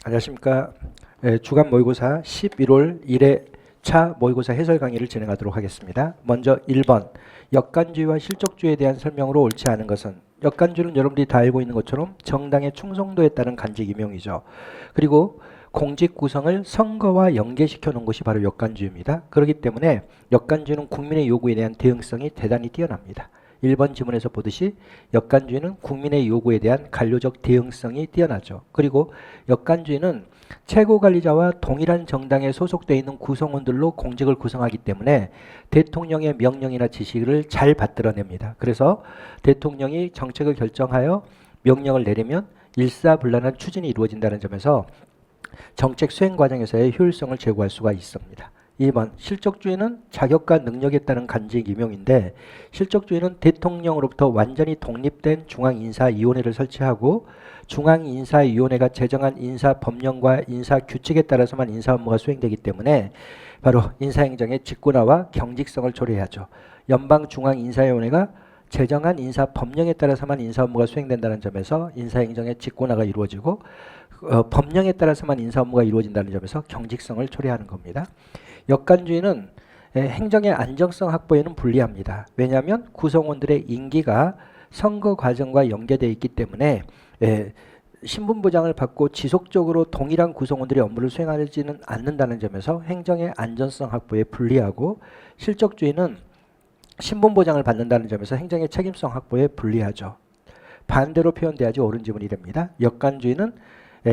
안녕하십니까. 주간 모의고사 11월 1회차 모의고사 해설 강의를 진행하도록 하겠습니다. 먼저 1번 역간주의와 실적주의에 대한 설명으로 옳지 않은 것은, 역간주의는 여러분들이 다 알고 있는 것처럼 정당의 충성도에 따른 간직 임용이죠. 그리고 공직 구성을 선거와 연계시켜 놓은 것이 바로 역간주의입니다. 그렇기 때문에 역간주의는 국민의 요구에 대한 대응성이 대단히 뛰어납니다. 1번 지문에서 보듯이 역간주의는 국민의 요구에 대한 관료적 대응성이 뛰어나죠. 그리고 역간주의는 최고관리자와 동일한 정당에 소속되어 있는 구성원들로 공직을 구성하기 때문에 대통령의 명령이나 지시를 잘 받들어냅니다. 그래서 대통령이 정책을 결정하여 명령을 내리면 일사불란한 추진이 이루어진다는 점에서 정책 수행 과정에서의 효율성을 제고할 수가 있습니다. 2번 실적주의는 자격과 능력에 따른 간직 임용인데, 실적주의는 대통령으로부터 완전히 독립된 중앙인사위원회를 설치하고 중앙인사위원회가 제정한 인사법령과 인사규칙에 따라서만 인사 업무가 수행되기 때문에 바로 인사행정의 직권화와 경직성을 초래하죠. 연방중앙인사위원회가 제정한 인사법령에 따라서만 인사 업무가 수행된다는 점에서 인사행정의 직권화가 이루어지고, 법령에 따라서만 인사 업무가 이루어진다는 점에서 경직성을 초래하는 겁니다. 역간주의는 행정의 안정성 확보에는 불리합니다. 왜냐하면 구성원들의 임기가 선거 과정과 연계되어 있기 때문에 신분보장을 받고 지속적으로 동일한 구성원들의 업무를 수행하지는 않는다는 점에서 행정의 안전성 확보에 불리하고, 실적주의는 신분보장을 받는다는 점에서 행정의 책임성 확보에 불리하죠. 반대로 표현돼야지 옳은 지문이 됩니다. 역간주의는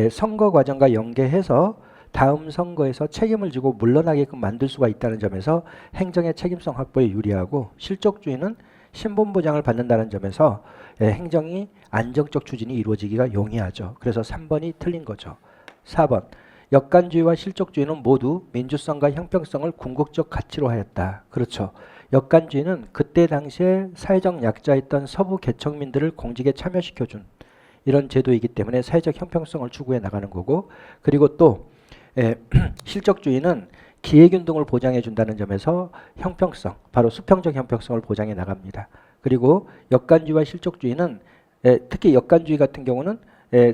선거 과정과 연계해서 다음 선거에서 책임을 지고 물러나게끔 만들 수가 있다는 점에서 행정의 책임성 확보에 유리하고, 실적주의는 신분보장을 받는다는 점에서 행정이 안정적 추진이 이루어지기가 용이하죠. 그래서 3번이 틀린 거죠. 4번 역간주의와 실적주의는 모두 민주성과 형평성을 궁극적 가치로 하였다. 그렇죠. 역간주의는 그때 당시에 사회적 약자였던 서부 계층민들을 공직에 참여시켜준 이런 제도이기 때문에 사회적 형평성을 추구해 나가는 거고, 그리고 또 실적주의는 기회균등을 보장해 준다는 점에서 형평성, 바로 수평적 형평성을 보장해 나갑니다. 그리고 역간주의와 실적주의는 특히 역간주의 같은 경우는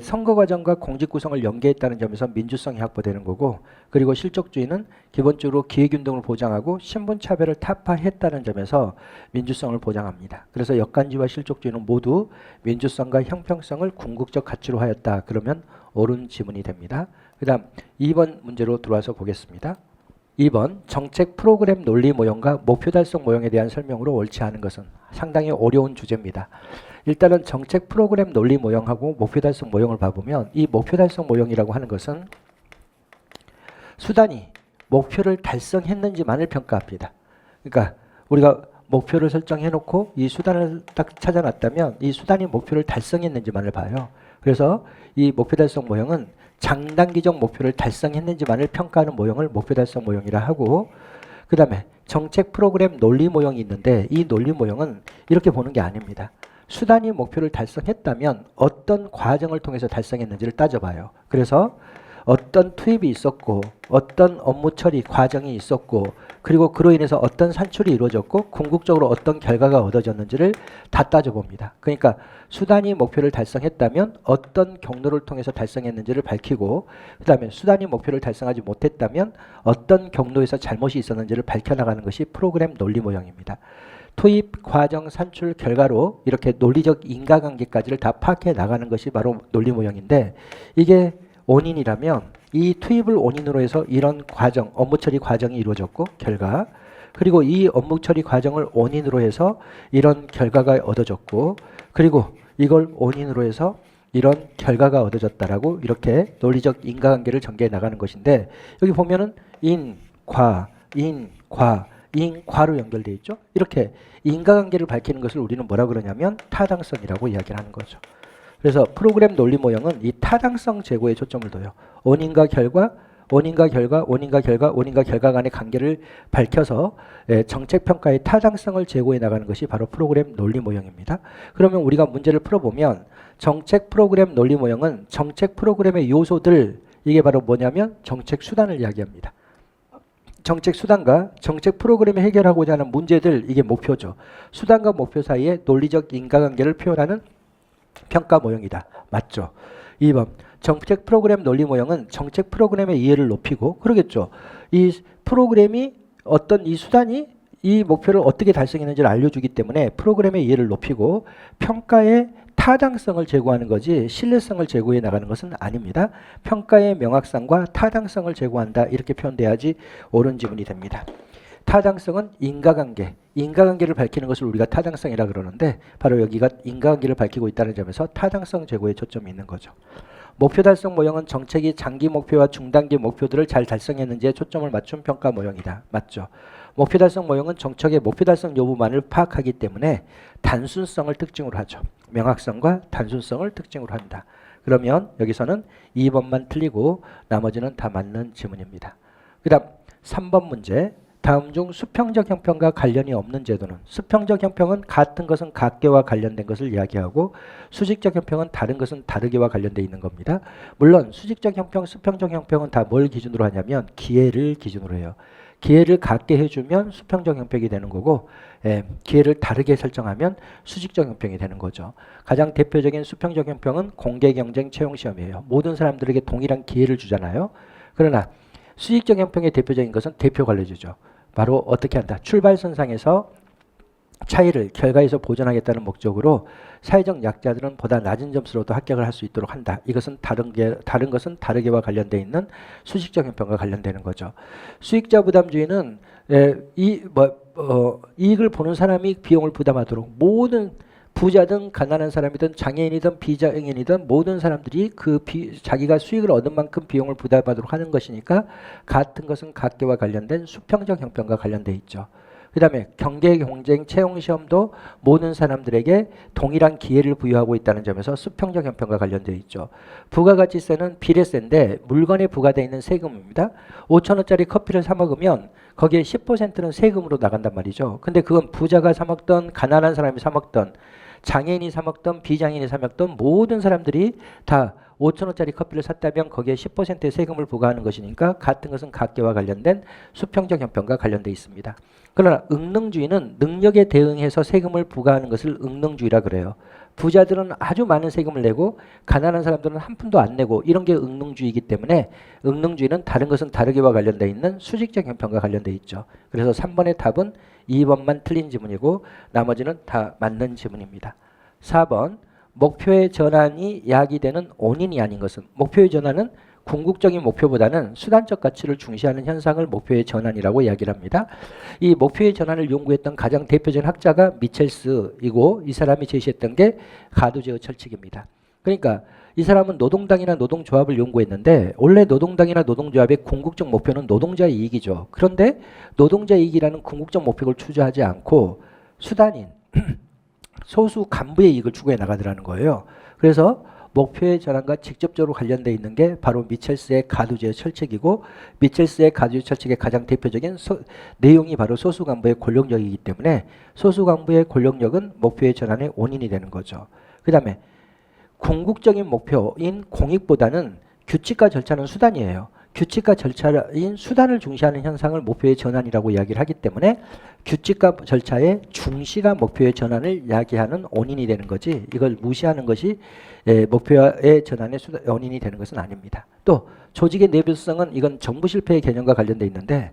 선거 과정과 공직 구성을 연계했다는 점에서 민주성이 확보되는 거고, 그리고 실적주의는 기본적으로 기회균등을 보장하고 신분차별을 타파했다는 점에서 민주성을 보장합니다. 그래서 역간주의와 실적주의는 모두 민주성과 형평성을 궁극적 가치로 하였다. 그러면 옳은 지문이 됩니다. 그 다음 2번 문제로 들어와서 보겠습니다. 2번 정책 프로그램 논리 모형과 목표 달성 모형에 대한 설명으로 옳지 않은 것은, 상당히 어려운 주제입니다. 일단은 정책 프로그램 논리 모형하고 목표 달성 모형을 봐보면, 이 목표 달성 모형이라고 하는 것은 수단이 목표를 달성했는지만을 평가합니다. 그러니까 우리가 목표를 설정해 놓고 이 수단을 딱 찾아놨다면 이 수단이 목표를 달성했는지만을 봐요. 그래서 이 목표 달성 모형은 장단기적 목표를 달성했는지만을 평가하는 모형을 목표 달성 모형이라 하고, 그 다음에 정책 프로그램 논리 모형이 있는데, 이 논리 모형은 이렇게 보는 게 아닙니다. 수단이 목표를 달성했다면 어떤 과정을 통해서 달성했는지를 따져봐요. 그래서 어떤 투입이 있었고 어떤 업무 처리 과정이 있었고, 그리고 그로 인해서 어떤 산출이 이루어졌고 궁극적으로 어떤 결과가 얻어졌는지를 다 따져봅니다. 그러니까 수단이 목표를 달성했다면 어떤 경로를 통해서 달성했는지를 밝히고, 그 다음에 수단이 목표를 달성하지 못했다면 어떤 경로에서 잘못이 있었는지를 밝혀나가는 것이 프로그램 논리 모형입니다. 투입, 과정, 산출, 결과로 이렇게 논리적 인과관계까지를 다 파악해 나가는 것이 바로 논리 모형인데, 이게 원인이라면 이 투입을 원인으로 해서 이런 과정, 업무 처리 과정이 이루어졌고 결과, 그리고 이 업무 처리 과정을 원인으로 해서 이런 결과가 얻어졌고, 그리고 이걸 원인으로 해서 이런 결과가 얻어졌다라고 이렇게 논리적 인과관계를 전개해 나가는 것인데, 여기 보면은 인과, 인과, 인과로 연결되어 있죠. 이렇게 인과관계를 밝히는 것을 우리는 뭐라 그러냐면 타당성이라고 이야기를 하는 거죠. 그래서 프로그램 논리 모형은 이 타당성 제고에 초점을 둬요. 원인과 결과, 원인과 결과, 원인과 결과, 원인과 결과 간의 관계를 밝혀서 정책 평가의 타당성을 제고해 나가는 것이 바로 프로그램 논리 모형입니다. 그러면 우리가 문제를 풀어보면 정책 프로그램 논리 모형은 정책 프로그램의 요소들, 이게 바로 뭐냐면 정책 수단을 이야기합니다. 정책 수단과 정책 프로그램이 해결하고자 하는 문제들, 이게 목표죠. 수단과 목표 사이의 논리적 인과관계를 표현하는 평가 모형이다. 맞죠? 2번 정책 프로그램 논리 모형은 정책 프로그램의 이해를 높이고 그러겠죠. 이 프로그램이 어떤 이 수단이 이 목표를 어떻게 달성했는지를 알려주기 때문에 프로그램의 이해를 높이고 평가의 타당성을 제고하는 거지 신뢰성을 제고해 나가는 것은 아닙니다. 평가의 명확성과 타당성을 제고한다 이렇게 표현돼야지 옳은 지문이 됩니다. 타당성은 인과관계를 밝히는 것을 우리가 타당성이라 그러는데 바로 여기가 인과관계를 밝히고 있다는 점에서 타당성 제고에 초점이 있는 거죠. 목표 달성 모형은 정책이 장기 목표와 중단기 목표들을 잘 달성했는지에 초점을 맞춘 평가 모형이다. 맞죠? 목표 달성 모형은 정책의 목표 달성 여부만을 파악하기 때문에 단순성을 특징으로 하죠. 명확성과 단순성을 특징으로 한다. 그러면 여기서는 2번만 틀리고 나머지는 다 맞는 지문입니다. 그 다음 3번 문제. 다음 중 수평적 형평과 관련이 없는 제도는 수평적 형평은 같은 것은 같게와 관련된 것을 이야기하고 수직적 형평은 다른 것은 다르게와 관련되어 있는 겁니다. 물론 수직적 형평, 수평적 형평은 다 뭘 기준으로 하냐면 기회를 기준으로 해요. 기회를 같게 해주면 수평적 형평이 되는 거고 기회를 다르게 설정하면 수직적 형평이 되는 거죠. 가장 대표적인 수평적 형평은 공개 경쟁 채용 시험이에요. 모든 사람들에게 동일한 기회를 주잖아요. 그러나 수직적 형평의 대표적인 것은 대표 관리주죠. 바로 어떻게 한다. 출발선상에서 차이를 결과에서 보존하겠다는 목적으로 사회적 약자들은 보다 낮은 점수로도 합격을 할 수 있도록 한다. 이것은 다른 것은 다르게와 관련되어 있는 수직적 형평과 관련되는 거죠. 수익자 부담주의는 이익을 보는 사람이 비용을 부담하도록 모든 부자든 가난한 사람이든 장애인이든 비장애인이든 모든 사람들이 자기가 수익을 얻은 만큼 비용을 부담하도록 하는 것이니까 같은 것은 같게와 관련된 수평적 형평과 관련되어 있죠. 그 다음에 경계 경쟁 채용 시험도 모든 사람들에게 동일한 기회를 부여하고 있다는 점에서 수평적 형평과 관련되어 있죠. 부가가치세는 비례세인데 물건에 부과되어 있는 세금입니다. 5,000원짜리 커피를 사 먹으면 거기에 10%는 세금으로 나간단 말이죠. 근데 그건 부자가 사 먹던 가난한 사람이 사 먹던 장애인이 사 먹던 비장애인이 사 먹던 모든 사람들이 다 5,000원짜리 커피를 샀다면 거기에 10%의 세금을 부과하는 것이니까 같은 것은 같게와 관련된 수평적 형평과 관련되어 있습니다. 그러나 응능주의는 능력에 대응해서 세금을 부과하는 것을 응능주의라 그래요. 부자들은 아주 많은 세금을 내고 가난한 사람들은 한 푼도 안 내고 이런 게 응능주의이기 때문에 응능주의는 다른 것은 다르게와 관련되어 있는 수직적 형평과 관련되어 있죠. 그래서 3번의 답은 2번만 틀린 지문이고 나머지는 다 맞는 지문입니다. 4번 목표의 전환이 야기되는 원인이 아닌 것은 목표의 전환은 궁극적인 목표보다는 수단적 가치를 중시하는 현상을 목표의 전환이라고 이야기를 합니다. 이 목표의 전환을 연구했던 가장 대표적인 학자가 미첼스이고 이 사람이 제시했던 게 가두제어 철칙입니다. 그러니까 이 사람은 노동당이나 노동조합을 연구했는데 원래 노동당이나 노동조합의 궁극적 목표는 노동자의 이익이죠. 그런데 노동자 이익이라는 궁극적 목표를 추구하지 않고 수단인 소수 간부의 이익을 추구해 나가더라는 거예요. 그래서 목표의 전환과 직접적으로 관련되어 있는 게 바로 미첼스의 가두제어 철칙이고 미첼스의 가두제어 철칙의 가장 대표적인 내용이 바로 소수 간부의 권력력이기 때문에 소수 간부의 권력력은 목표의 전환의 원인이 되는 거죠. 그 다음에 궁극적인 목표인 공익보다는 규칙과 절차는 수단이에요. 규칙과 절차인 수단을 중시하는 현상을 목표의 전환이라고 이야기를 하기 때문에 규칙과 절차의 중시가 목표의 전환을 야기하는 원인이 되는 거지 이걸 무시하는 것이 목표의 전환의 원인이 되는 것은 아닙니다. 또 조직의 내부성은 이건 정부 실패의 개념과 관련되어 있는데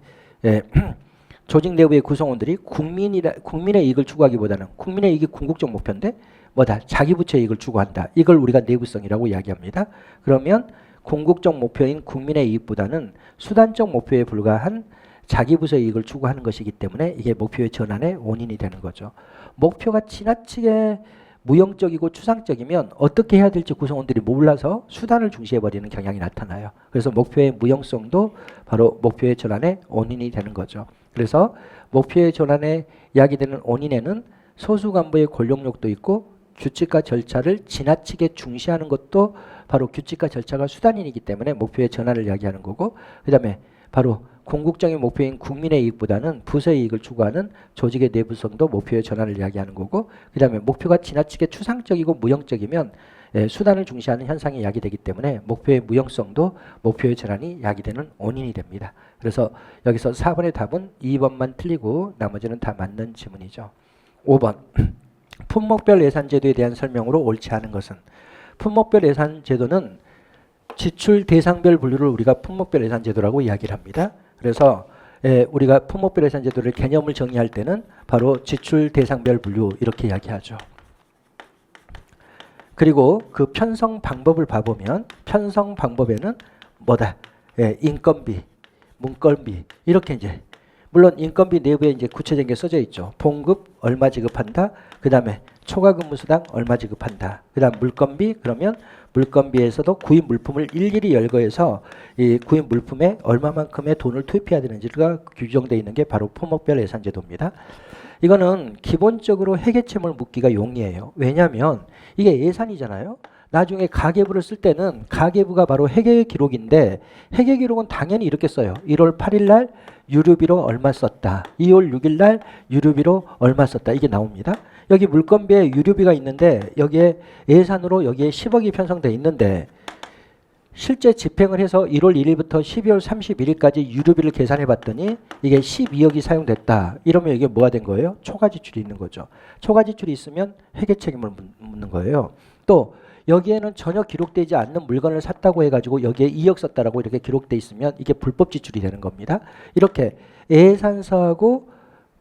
조직 내부의 구성원들이 국민의 이익을 추구하기보다는 국민의 이익이 궁극적 목표인데 뭐다 자기 부처의 이익을 추구한다. 이걸 우리가 내부성이라고 이야기합니다. 그러면 궁극적 목표인 국민의 이익보다는 수단적 목표에 불과한 자기 부서의 이익을 추구하는 것이기 때문에 이게 목표의 전환의 원인이 되는 거죠. 목표가 지나치게 무형적이고 추상적이면 어떻게 해야 될지 구성원들이 몰라서 수단을 중시해버리는 경향이 나타나요. 그래서 목표의 무형성도 바로 목표의 전환의 원인이 되는 거죠. 그래서 목표의 전환에 야기되는 원인에는 소수 간부의 권력력도 있고 규칙과 절차를 지나치게 중시하는 것도 바로 규칙과 절차가 수단이기 때문에 목표의 전환을 이야기하는 거고 그 다음에 바로 궁극적인 목표인 국민의 이익보다는 부서의 이익을 추구하는 조직의 내부성도 목표의 전환을 이야기하는 거고 그 다음에 목표가 지나치게 추상적이고 무형적이면 수단을 중시하는 현상이 야기되기 때문에 목표의 무형성도 목표의 전환이 야기되는 원인이 됩니다. 그래서 여기서 4번의 답은 2번만 틀리고 나머지는 다 맞는 지문이죠. 5번 품목별 예산제도에 대한 설명으로 옳지 않은 것은 품목별 예산제도는 지출 대상별 분류를 우리가 품목별 예산 제도라고 이야기를 합니다. 그래서 우리가 품목별 예산 제도를 개념을 정의할 때는 바로 지출 대상별 분류 이렇게 이야기하죠. 그리고 그 편성 방법을 봐보면 편성 방법에는 뭐다? 인건비, 문건비 이렇게 이제 물론 인건비 내부에 이제 구체적인 게 써져 있죠. 봉급 얼마 지급한다. 그 다음에 초과 근무수당 얼마 지급한다. 그 다음 물건비 그러면 물건비에서도 구입 물품을 일일이 열거해서 이 구입 물품에 얼마만큼의 돈을 투입해야 되는지가 규정되어 있는 게 바로 품목별 예산 제도입니다. 이거는 기본적으로 회계채물 묻기가 용이해요. 왜냐하면 이게 예산이잖아요. 나중에 가계부를 쓸 때는 가계부가 바로 회계 기록인데 회계 기록은 당연히 이렇게 써요. 1월 8일 날 유류비로 얼마 썼다. 2월 6일 날 유류비로 얼마 썼다. 이게 나옵니다. 여기 물건비에 유류비가 있는데 여기에 예산으로 여기에 10억이 편성되어 있는데 실제 집행을 해서 1월 1일부터 12월 31일까지 유류비를 계산해 봤더니 이게 12억이 사용됐다. 이러면 이게 뭐가 된 거예요? 초과 지출이 있는 거죠. 초과 지출이 있으면 회계 책임을 묻는 거예요. 또 여기에는 전혀 기록되지 않는 물건을 샀다고 해가지고 여기에 2억 썼다라고 이렇게 기록돼 있으면 이게 불법 지출이 되는 겁니다. 이렇게 예산서하고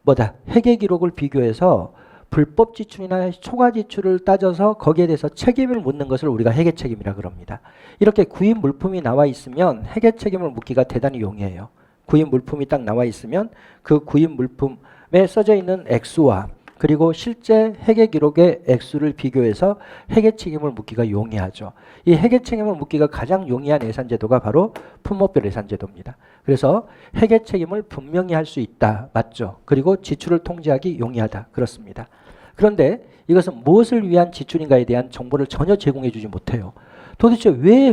뭐다 회계 기록을 비교해서 불법 지출이나 초과 지출을 따져서 거기에 대해서 책임을 묻는 것을 우리가 회계 책임이라 그럽니다. 이렇게 구입 물품이 나와 있으면 회계 책임을 묻기가 대단히 용이해요. 구입 물품이 딱 나와 있으면 그 구입 물품에 써져 있는 액수와 그리고 실제 회계 기록의 액수를 비교해서 회계 책임을 묻기가 용이하죠. 이 회계 책임을 묻기가 가장 용이한 예산 제도가 바로 품목별 예산 제도입니다. 그래서 회계 책임을 분명히 할 수 있다. 맞죠? 그리고 지출을 통제하기 용이하다. 그렇습니다. 그런데 이것은 무엇을 위한 지출인가에 대한 정보를 전혀 제공해 주지 못해요. 도대체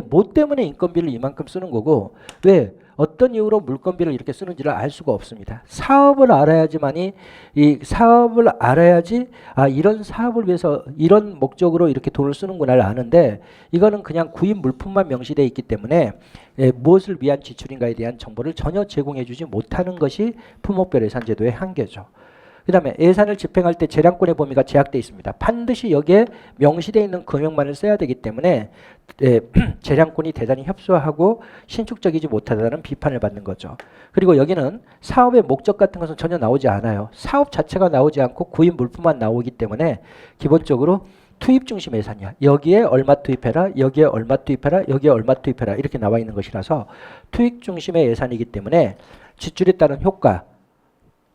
뭐 때문에 인건비를 이만큼 쓰는 거고 왜 어떤 이유로 물건비를 이렇게 쓰는지를 알 수가 없습니다. 사업을 알아야지만이 이 사업을 알아야지 이런 사업을 위해서 이런 목적으로 이렇게 돈을 쓰는구나를 아는데 이거는 그냥 구입 물품만 명시되어 있기 때문에 무엇을 위한 지출인가에 대한 정보를 전혀 제공해 주지 못하는 것이 품목별 예산 제도의 한계죠. 그 다음에 예산을 집행할 때 재량권의 범위가 제약되어 있습니다. 반드시 여기에 명시되어 있는 금액만을 써야 되기 때문에 재량권이 대단히 협소하고 신축적이지 못하다는 비판을 받는 거죠. 그리고 여기는 사업의 목적 같은 것은 전혀 나오지 않아요. 사업 자체가 나오지 않고 구입 물품만 나오기 때문에 기본적으로 투입 중심 예산이야. 여기에 얼마 투입해라, 여기에 얼마 투입해라, 여기에 얼마 투입해라 이렇게 나와 있는 것이라서 투입 중심의 예산이기 때문에 지출에 따른 효과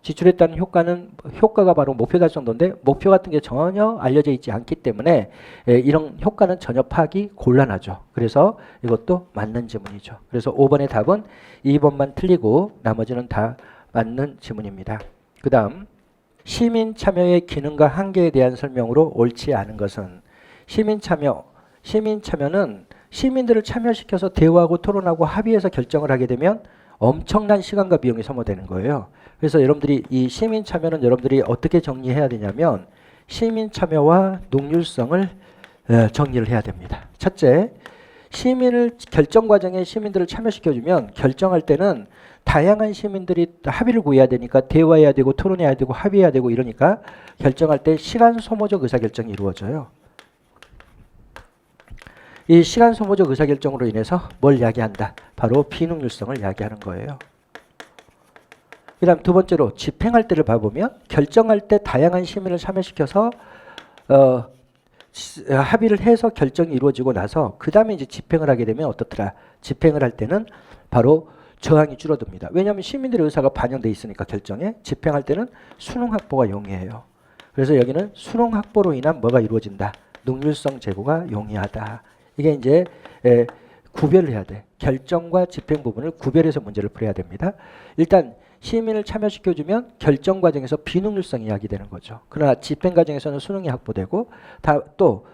지출에 따른 효과가 바로 목표 달성도인데 목표 같은 게 전혀 알려져 있지 않기 때문에 이런 효과는 전혀 파악이 곤란하죠. 그래서 이것도 맞는 지문이죠. 그래서 5번의 답은 2번만 틀리고 나머지는 다 맞는 지문입니다. 그 다음 시민 참여의 기능과 한계에 대한 설명으로 옳지 않은 것은 시민 참여는 시민들을 참여시켜서 대화하고 토론하고 합의해서 결정을 하게 되면 엄청난 시간과 비용이 소모되는 거예요. 그래서 여러분들이 이 시민 참여는 여러분들이 어떻게 정리해야 되냐면 시민 참여와 농률성을 정리를 해야 됩니다. 첫째, 결정 과정에 시민들을 참여시켜주면 결정할 때는 다양한 시민들이 합의를 구해야 되니까 대화해야 되고 토론해야 되고 합의해야 되고 이러니까 결정할 때 시간 소모적 의사결정이 이루어져요. 이 시간 소모적 의사결정으로 인해서 뭘 야기한다? 바로 비능률성을 야기하는 거예요. 그 다음 두 번째로 집행할 때를 봐보면 결정할 때 다양한 시민을 참여시켜서 합의를 해서 결정이 이루어지고 나서 그 다음에 이제 집행을 하게 되면 어떻더라? 집행을 할 때는 바로 저항이 줄어듭니다. 왜냐하면 시민들의 의사가 반영돼 있으니까 결정에 집행할 때는 수능 확보가 용이해요. 그래서 여기는 수능 확보로 인한 뭐가 이루어진다? 능률성 제고가 용이하다. 이게 이제 구별을 해야 돼. 결정과 집행 부분을 구별해서 문제를 풀어야 됩니다. 일단 시민을 참여시켜주면 결정 과정에서 비능률성이 야기되는 거죠. 그러나 집행 과정에서는 수능이 확보되고 또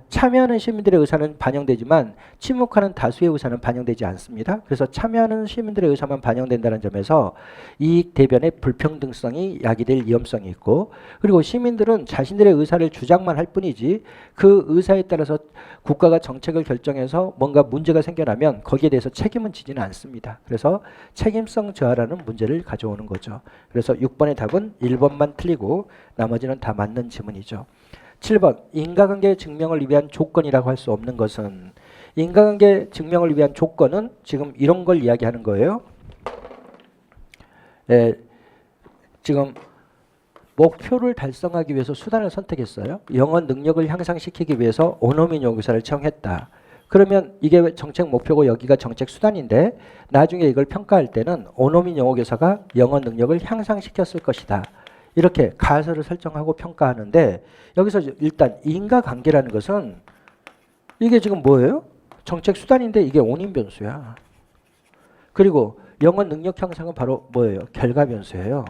참여하는 시민들의 의사는 반영되지만 침묵하는 다수의 의사는 반영되지 않습니다. 그래서 참여하는 시민들의 의사만 반영된다는 점에서 이익 대변의 불평등성이 야기될 위험성이 있고 그리고 시민들은 자신들의 의사를 주장만 할 뿐이지 그 의사에 따라서 국가가 정책을 결정해서 뭔가 문제가 생겨나면 거기에 대해서 책임은 지지는 않습니다. 그래서 책임성 저하라는 문제를 가져오는 거죠. 그래서 6번의 답은 1번만 틀리고 나머지는 다 맞는 지문이죠. 7번 인과관계 증명을 위한 조건이라고 할 수 없는 것은 인과관계 증명을 위한 조건은 지금 이런 걸 이야기하는 거예요. 지금 목표를 달성하기 위해서 수단을 선택했어요. 영어 능력을 향상시키기 위해서 오노미 요구사를 채용했다. 그러면 이게 정책 목표고 여기가 정책 수단인데 나중에 이걸 평가할 때는 오노미 영어교사가 영어 능력을 향상시켰을 것이다. 이렇게 가설을 설정하고 평가하는데 여기서 일단 인과관계라는 것은 이게 지금 뭐예요? 정책 수단인데 이게 원인 변수야. 그리고 영어 능력 향상은 바로 뭐예요? 결과 변수예요.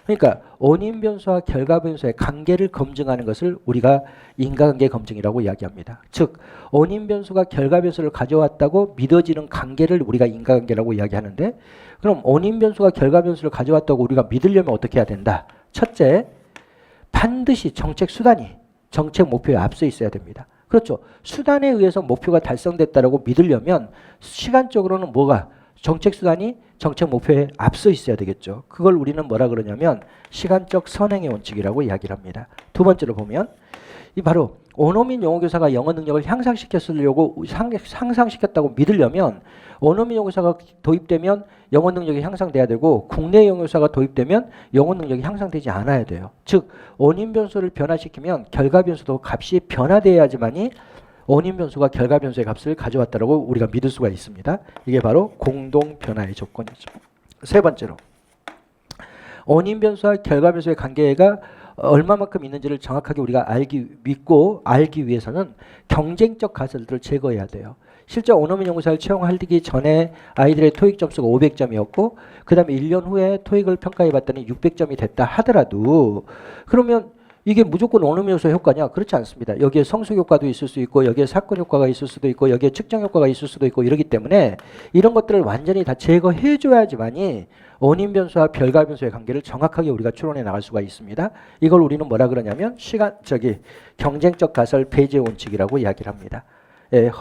그러니까 원인 변수와 결과 변수의 관계를 검증하는 것을 우리가 인과관계 검증이라고 이야기합니다. 즉 원인 변수가 결과 변수를 가져왔다고 믿어지는 관계를 우리가 인과관계라고 이야기하는데 그럼 원인 변수가 결과 변수를 가져왔다고 우리가 믿으려면 어떻게 해야 된다? 첫째, 반드시 정책 수단이 정책 목표에 앞서 있어야 됩니다. 그렇죠. 수단에 의해서 목표가 달성됐다라고 믿으려면 시간적으로는 뭐가 정책 수단이 정책 목표에 앞서 있어야 되겠죠. 그걸 우리는 뭐라 그러냐면 시간적 선행의 원칙이라고 이야기를 합니다. 두 번째로 보면 이 바로 원어민 영어교사가 영어 능력을 향상시켰으려고 향상시켰다고 믿으려면 원어민 영어교사가 도입되면 영어 능력이 향상돼야 되고 국내 영어교사가 도입되면 영어 능력이 향상되지 않아야 돼요. 즉 원인 변수를 변화시키면 결과 변수도 값이 변화돼야지만이 원인 변수가 결과 변수의 값을 가져왔다고 우리가 믿을 수가 있습니다. 이게 바로 공동 변화의 조건이죠. 세 번째로 원인 변수와 결과 변수의 관계가 얼마만큼 있는지를 정확하게 우리가 알기 위해서는 경쟁적 가설들을 제거해야 돼요. 실제 원어민 연구사를 채용하기 전에 아이들의 토익 점수가 500점이었고 그 다음에 1년 후에 토익을 평가해 봤더니 600점이 됐다 하더라도 그러면 이게 무조건 원어민 요소 효과냐? 그렇지 않습니다. 여기에 성숙 효과도 있을 수 있고 여기에 사건 효과가 있을 수도 있고 여기에 측정 효과가 있을 수도 있고 이러기 때문에 이런 것들을 완전히 다 제거해 줘야지만이 원인 변수와 결과 변수의 관계를 정확하게 우리가 추론해 나갈 수가 있습니다. 이걸 우리는 뭐라 그러냐면 경쟁적 가설 배제 원칙이라고 이야기를 합니다.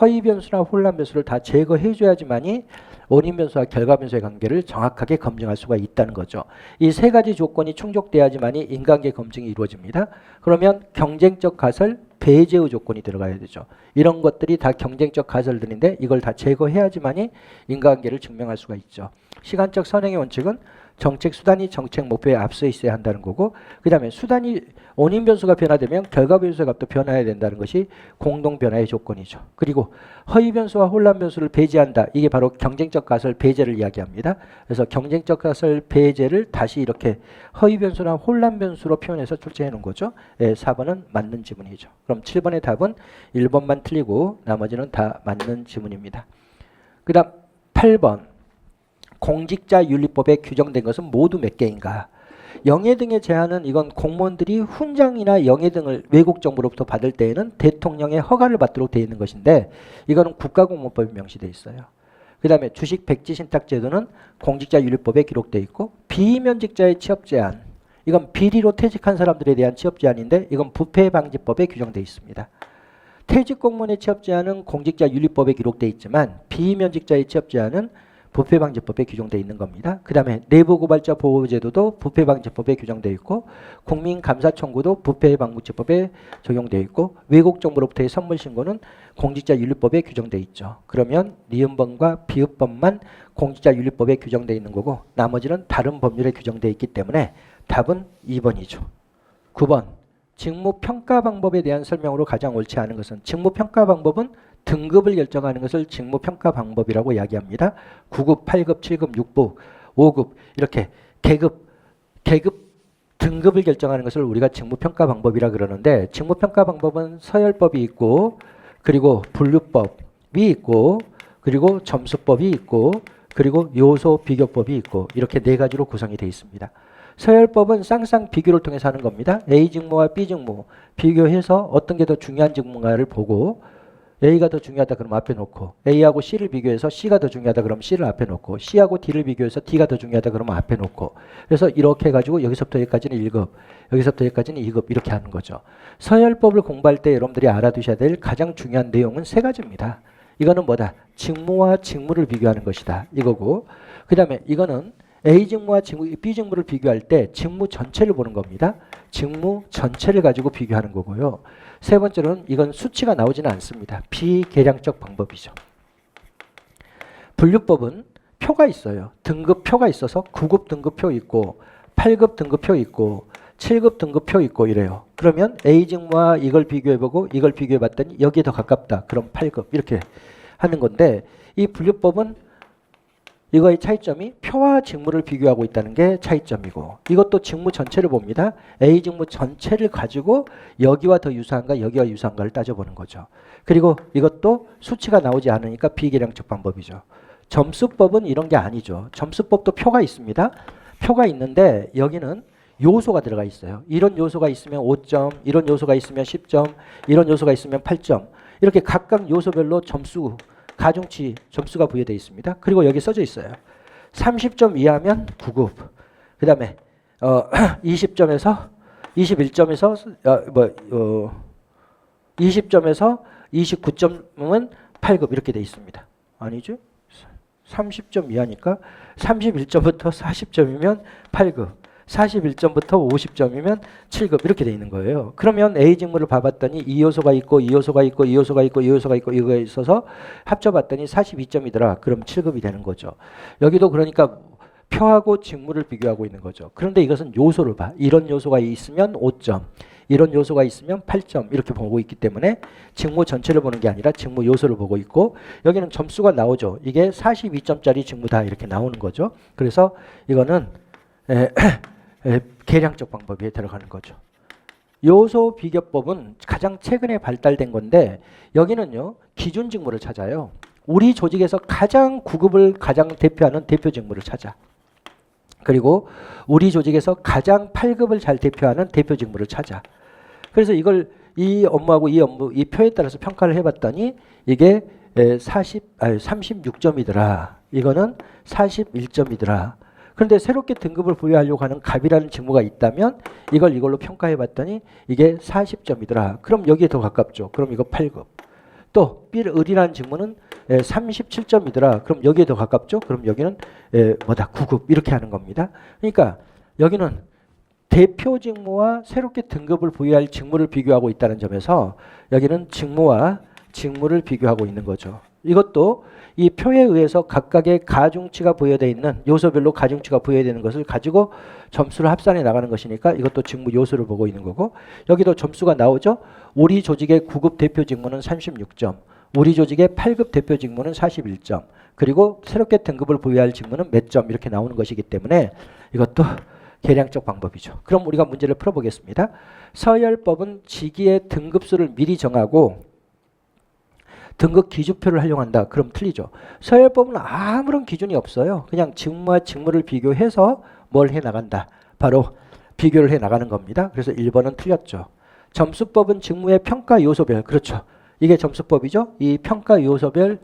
허위 변수나 혼란 변수를 다 제거해 줘야지만이 원인 변수와 결과 변수의 관계를 정확하게 검증할 수가 있다는 거죠. 이 세 가지 조건이 충족돼야지만이 인과관계 검증이 이루어집니다. 그러면 경쟁적 가설 배제의 조건이 들어가야 되죠. 이런 것들이 다 경쟁적 가설들인데 이걸 다 제거해야지만이 인과관계를 증명할 수가 있죠. 시간적 선행의 원칙은 정책 수단이 정책 목표에 앞서 있어야 한다는 거고 그 다음에 수단이 원인 변수가 변화되면 결과 변수의 값도 변화해야 된다는 것이 공동 변화의 조건이죠. 그리고 허위 변수와 혼란 변수를 배제한다. 이게 바로 경쟁적 가설 배제를 이야기합니다. 그래서 경쟁적 가설 배제를 다시 이렇게 허위 변수나 혼란 변수로 표현해서 출제해 놓은 거죠. 4번은 맞는 지문이죠. 그럼 7번의 답은 1번만 틀리고 나머지는 다 맞는 지문입니다. 그 다음 8번 공직자윤리법에 규정된 것은 모두 몇 개인가? 영예 등의 제한은 이건 공무원들이 훈장이나 영예 등을 외국 정부로부터 받을 때에는 대통령의 허가를 받도록 되어 있는 것인데 이거는 국가공무원법에 명시되어 있어요. 그 다음에 주식 백지 신탁 제도는 공직자윤리법에 기록되어 있고 비면직자의 취업 제한 이건 비리로 퇴직한 사람들에 대한 취업 제한인데 이건 부패방지법에 규정되어 있습니다. 퇴직 공무원의 취업 제한은 공직자윤리법에 기록되어 있지만 비면직자의 취업 제한은 부패방지법에 규정되어 있는 겁니다. 그 다음에 내부고발자 보호제도도 부패방지법에 규정되어 있고 국민감사 청구도 부패방지법에 적용되어 있고 외국 정부로부터의 선물신고는 공직자윤리법에 규정되어 있죠. 그러면 니은범과 비읍범만 공직자윤리법에 규정되어 있는 거고 나머지는 다른 법률에 규정되어 있기 때문에 답은 2번이죠. 9번 직무평가 방법에 대한 설명으로 가장 옳지 않은 것은 직무평가 방법은 등급을 결정하는 것을 직무평가 방법이라고 이야기합니다. 9급, 8급, 7급, 6급, 5급 이렇게 계급 등급을 결정하는 것을 우리가 직무평가 방법이라 그러는데 직무평가 방법은 서열법이 있고 그리고 분류법이 있고 그리고 점수법이 있고 그리고 요소 비교법이 있고 이렇게 네 가지로 구성이 되어 있습니다. 서열법은 쌍쌍 비교를 통해서 하는 겁니다. A 직무와 B 직무 비교해서 어떤 게 더 중요한 직무인가를 보고 A가 더 중요하다 그러면 앞에 놓고 A하고 C를 비교해서 C가 더 중요하다 그러면 C를 앞에 놓고 C하고 D를 비교해서 D가 더 중요하다 그러면 앞에 놓고 그래서 이렇게 해가지고 여기서부터 여기까지는 1급 여기서부터 여기까지는 2급 이렇게 하는 거죠. 서열법을 공부할 때 여러분들이 알아두셔야 될 가장 중요한 내용은 세 가지입니다. 이거는 뭐다? 직무와 직무를 비교하는 것이다. 이거고 그 다음에 이거는 A 직무와 B 직무를 비교할 때 직무 전체를 보는 겁니다. 직무 전체를 가지고 비교하는 거고요. 세 번째로는 이건 수치가 나오지는 않습니다. 비계량적 방법이죠. 분류법은 표가 있어요. 등급표가 있어서 9급 등급표 있고 8급 등급표 있고 7급 등급표 있고 이래요. 그러면 A 직무와 이걸 비교해보고 이걸 비교해봤더니 여기에 더 가깝다. 그럼 8급 이렇게 하는 건데 이 분류법은 이거의 차이점이 표와 직무를 비교하고 있다는 게 차이점이고 이것도 직무 전체를 봅니다. A 직무 전체를 가지고 여기와 더 유사한가 여기와 유사한가를 따져보는 거죠. 그리고 이것도 수치가 나오지 않으니까 비계량적 방법이죠. 점수법은 이런 게 아니죠. 점수법도 표가 있습니다. 표가 있는데 여기는 요소가 들어가 있어요. 이런 요소가 있으면 5점, 이런 요소가 있으면 10점, 이런 요소가 있으면 8점. 이렇게 각각 요소별로 점수, 가중치 점수가 부여되어 있습니다. 그리고 여기 써져 있어요. 30점 이하면 9급. 그 다음에 20점에서 21점에서 20점에서 29점은 8급 이렇게 되어 있습니다. 아니죠? 30점 이하니까 31점부터 40점이면 8급. 41점부터 50점이면 7급 이렇게 돼 있는 거예요. 그러면 A 직무를 봐봤더니 이 요소가 있고 이 요소가 있고 이 요소가 있고 이 요소가 있고 이거가 있어서 합쳐봤더니 42점이더라. 그럼 7급이 되는 거죠. 여기도 그러니까 표하고 직무를 비교하고 있는 거죠. 그런데 이것은 요소를 봐. 이런 요소가 있으면 5점, 이런 요소가 있으면 8점 이렇게 보고 있기 때문에 직무 전체를 보는 게 아니라 직무 요소를 보고 있고 여기는 점수가 나오죠. 이게 42점짜리 직무다 이렇게 나오는 거죠. 그래서 이거는 계량적 방법에 들어가는 거죠. 요소 비교법은 가장 최근에 발달된 건데 여기는요 기준 직무를 찾아요. 우리 조직에서 가장 9급을 가장 대표하는 대표 직무를 찾아. 그리고 우리 조직에서 가장 8급을 잘 대표하는 대표 직무를 찾아. 그래서 이걸 이 업무하고 이 업무 이 표에 따라서 평가를 해봤더니 이게 36점이더라. 이거는 41점이더라. 그런데 새롭게 등급을 부여하려고 하는 갑이라는 직무가 있다면 이걸 이걸로 평가해봤더니 이게 40점이더라. 그럼 여기에 더 가깝죠. 그럼 이거 8급. 또 을이라는 직무는 37점이더라. 그럼 여기에 더 가깝죠. 그럼 여기는 9급 이렇게 하는 겁니다. 그러니까 여기는 대표 직무와 새롭게 등급을 부여할 직무를 비교하고 있다는 점에서 여기는 직무와 직무를 비교하고 있는 거죠. 이것도 이 표에 의해서 각각의 가중치가 부여되어 있는 요소별로 가중치가 부여되는 것을 가지고 점수를 합산해 나가는 것이니까 이것도 직무 요소를 보고 있는 거고 여기도 점수가 나오죠. 우리 조직의 9급 대표 직무는 36점, 우리 조직의 8급 대표 직무는 41점, 그리고 새롭게 등급을 부여할 직무는 몇 점 이렇게 나오는 것이기 때문에 이것도 계량적 방법이죠. 그럼 우리가 문제를 풀어보겠습니다. 서열법은 직위의 등급수를 미리 정하고 등급 기준표를 활용한다. 그럼 틀리죠. 서열법은 아무런 기준이 없어요. 그냥 직무와 직무를 비교해서 뭘 해나간다. 바로 비교를 해나가는 겁니다. 그래서 1번은 틀렸죠. 점수법은 직무의 평가 요소별. 그렇죠. 이게 점수법이죠. 이 평가 요소별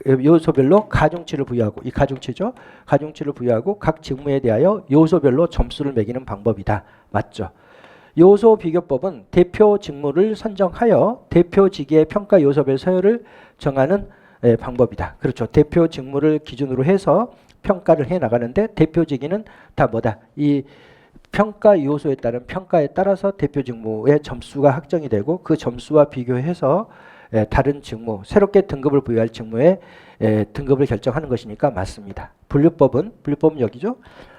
요소별로 가중치를 부여하고 이 가중치죠. 가중치를 부여하고 각 직무에 대하여 요소별로 점수를 매기는 방법이다. 맞죠. 요소 비교법은 대표 직무를 선정하여 대표 직위의 평가 요소별 서열을 정하는 방법이다. 그렇죠. 대표 직무를 기준으로 해서 평가를 해 나가는데 대표 직위는 다 뭐다? 이 평가 요소에 따른 평가에 따라서 대표 직무의 점수가 확정이 되고 그 점수와 비교해서 다른 직무, 새롭게 등급을 부여할 직무의 등급을 결정하는 것이니까 맞습니다. 분류법은 여기죠.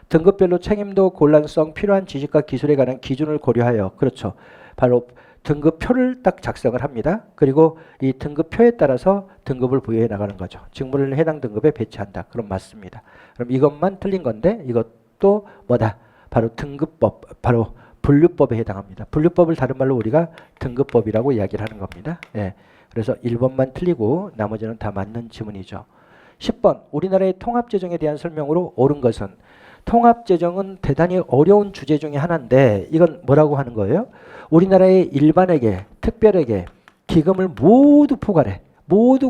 등급별로 책임도 곤란성, 필요한 지식과 기술에 관한 기준을 고려하여 그렇죠. 바로 등급표를 딱 작성을 합니다. 그리고 이 등급표에 따라서 등급을 부여해 나가는 거죠. 직무를 해당 등급에 배치한다. 그럼 맞습니다. 그럼 이것만 틀린 건데 이것도 뭐다? 바로 등급법, 바로 분류법에 해당합니다. 분류법을 다른 말로 우리가 등급법이라고 이야기를 하는 겁니다. 예. 그래서 1번만 틀리고 나머지는 다 맞는 지문이죠. 10번 우리나라의 통합재정에 대한 설명으로 옳은 것은 통합재정은 대단히 어려운 주제 중에 하나인데 이건 뭐라고 하는 거예요? 우리나라의 일반에게 특별에게 기금을 모두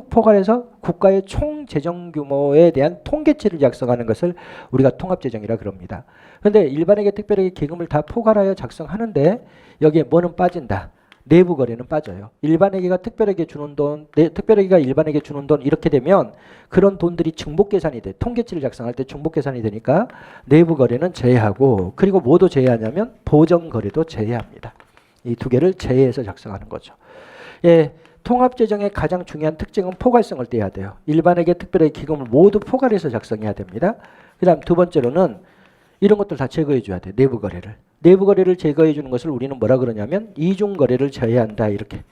포괄해서 국가의 총 재정 규모에 대한 통계치를 작성하는 것을 우리가 통합재정이라 그럽니다. 그런데 일반에게 특별에게 기금을 다 포괄하여 작성하는데 여기에 뭐는 빠진다. 내부 거래는 빠져요. 일반에게가 특별에게 주는 돈, 특별에게가 일반에게 주는 돈 이렇게 되면 그런 돈들이 중복 계산이 돼. 통계치를 작성할 때 중복 계산이 되니까 내부 거래는 제외하고 그리고 뭐도 제외하냐면 보정 거래도 제외합니다. 이 두 개를 제외해서 작성하는 거죠. 예, 통합재정의 가장 중요한 특징은 포괄성을 떼야 돼요. 일반에게 특별하게 기금을 모두 포괄해서 작성해야 됩니다. 그 다음 두 번째로는 이런 것들 다 제거해 줘야 돼. 내부 거래를. 내부 거래를 제거해 주는 것을 우리는 뭐라 그러냐면 이중 거래를 제외한다. 이렇게.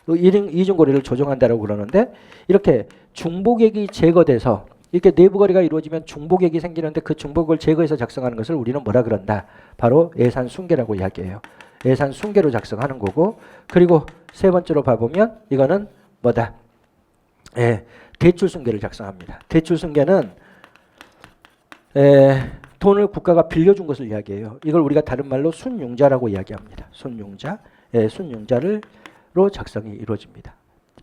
이중 거래를 조정한다라고 그러는데 이렇게 중복액이 제거돼서 이렇게 내부 거래가 이루어지면 중복액이 생기는데 그 중복을 제거해서 작성하는 것을 우리는 뭐라 그런다. 바로 예산 순계라고 이야기해요. 예산 순계로 작성하는 거고 그리고 세 번째로 봐보면 이거는 뭐다. 대출 순계를 작성합니다. 대출 순계는 돈을 국가가 빌려준 것을 이야기해요. 이걸 우리가 다른 말로 순융자라고 이야기합니다. 순융자, 순융자로 작성이 이루어집니다.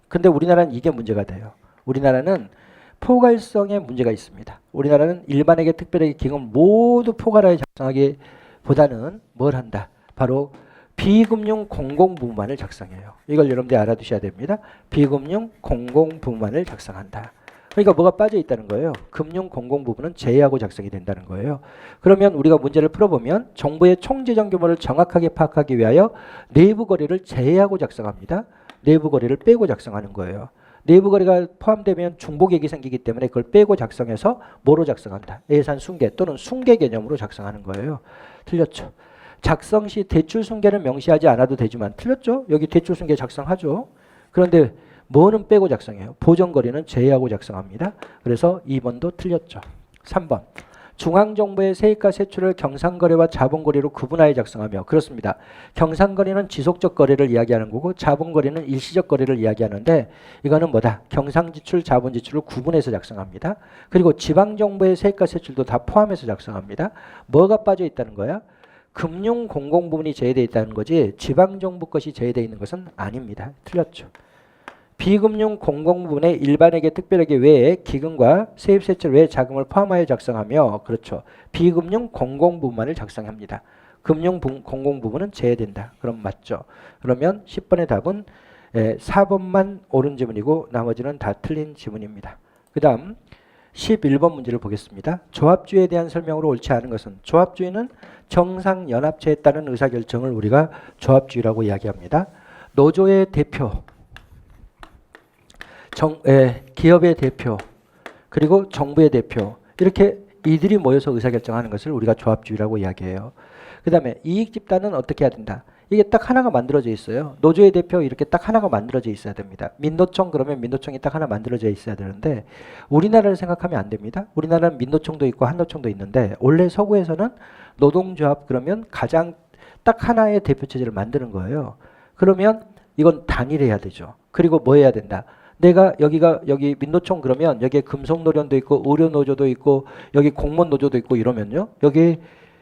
근데 우리나라는 이게 문제가 돼요. 우리나라는 포괄성에 문제가 있습니다. 우리나라는 일반에게 특별하게 기금을 모두 포괄하여 작성하기보다는 뭘 한다? 바로 비금융 공공부문만을 작성해요. 이걸 여러분들이 알아두셔야 됩니다. 비금융 공공부문만을 작성한다. 그러니까 뭐가 빠져 있다는 거예요. 금융 공공 부분은 제외하고 작성이 된다는 거예요. 그러면 우리가 문제를 풀어보면 정부의 총재정 규모를 정확하게 파악하기 위하여 내부 거래를 제외하고 작성합니다. 내부 거래를 빼고 작성하는 거예요. 내부 거래가 포함되면 중복액이 생기기 때문에 그걸 빼고 작성해서 뭐로 작성한다? 예산 순계 또는 순계 개념으로 작성하는 거예요. 틀렸죠? 작성 시 대출 순계를 명시하지 않아도 되지만 틀렸죠? 여기 대출 순계 작성하죠. 그런데 뭐는 빼고 작성해요. 보전거래는 제외하고 작성합니다. 그래서 2번도 틀렸죠. 3번. 중앙정부의 세입과 세출을 경상거래와 자본거래로 구분하여 작성하며 그렇습니다. 경상거래는 지속적 거래를 이야기하는 거고 자본거래는 일시적 거래를 이야기하는데 이거는 뭐다? 경상지출, 자본지출을 구분해서 작성합니다. 그리고 지방정부의 세입과 세출도 다 포함해서 작성합니다. 뭐가 빠져 있다는 거야? 금융 공공 부분이 제외되어 있다는 거지 지방정부 것이 제외되어 있는 것은 아닙니다. 틀렸죠. 비금융 공공부문에 일반에게 특별하게 외에 기금과 세입세출 외 자금을 포함하여 작성하며 그렇죠. 비금융 공공부문만을 작성합니다. 금융 공공부문은 제외된다. 그럼 맞죠. 그러면 10번의 답은 4번만 옳은 지문이고 나머지는 다 틀린 지문입니다. 그 다음 11번 문제를 보겠습니다. 조합주의에 대한 설명으로 옳지 않은 것은 조합주의는 정상연합체에 따른 의사결정을 우리가 조합주의라고 이야기합니다. 노조의 대표 기업의 대표 그리고 정부의 대표 이렇게 이들이 모여서 의사결정하는 것을 우리가 조합주의라고 이야기해요. 그 다음에 이익집단은 어떻게 해야 된다. 이게 딱 하나가 만들어져 있어요. 노조의 대표 이렇게 딱 하나가 만들어져 있어야 됩니다. 민노총 그러면 민노총이 딱 하나 만들어져 있어야 되는데 우리나라를 생각하면 안 됩니다. 우리나라는 민노총도 있고 한노총도 있는데 원래 서구에서는 노동조합 그러면 가장 딱 하나의 대표체제를 만드는 거예요. 그러면 이건 단일해야 되죠. 그리고 뭐 해야 된다. 내가 여기 민노총 그러면 여기에 금속노련도 있고 의료노조도 있고 여기 공무원노조도 있고 이러면요. 여기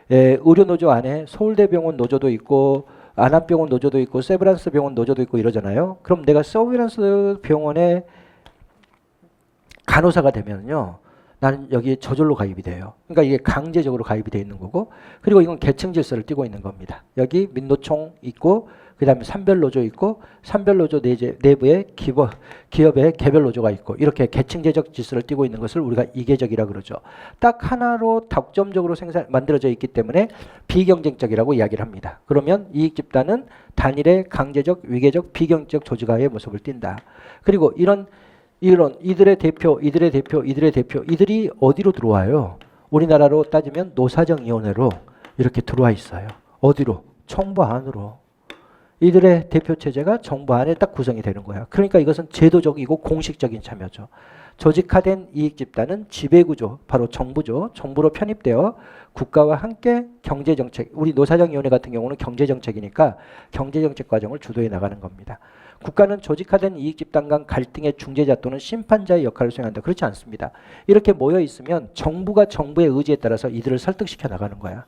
의료노조 안에 서울대병원 노조도 있고 안암병원 노조도 있고 세브란스 병원 노조도 있고 이러잖아요. 그럼 내가 세브란스 병원의 간호사가 되면요. 나는 여기에 저절로 가입이 돼요. 그러니까 이게 강제적으로 가입이 돼 있는 거고 그리고 이건 계층 질서를 띠고 있는 겁니다. 여기 민노총 있고 그 다음에 산별노조 있고 산별노조 내부에 기업의 개별노조가 있고 이렇게 계층제적 질서를 띠고 있는 것을 우리가 이계적이라 그러죠. 딱 하나로 독점적으로 만들어져 있기 때문에 비경쟁적이라고 이야기를 합니다. 그러면 이익집단은 단일의 강제적, 위계적, 비경쟁적 조직화의 모습을 띈다. 그리고 이런 이들의 대표 이들이 어디로 들어와요? 우리나라로 따지면 노사정위원회로 이렇게 들어와 있어요. 어디로? 정부 안으로. 이들의 대표 체제가 정부 안에 딱 구성이 되는 거야. 그러니까 이것은 제도적이고 공식적인 참여죠. 조직화된 이익집단은 지배구조, 바로 정부죠. 정부로 편입되어 국가와 함께 경제정책, 우리 노사정위원회 같은 경우는 경제정책이니까 경제정책 과정을 주도해 나가는 겁니다. 국가는 조직화된 이익집단 간 갈등의 중재자 또는 심판자의 역할을 수행한다. 그렇지 않습니다. 이렇게 모여 있으면 정부가 정부의 의지에 따라서 이들을 설득시켜 나가는 거야.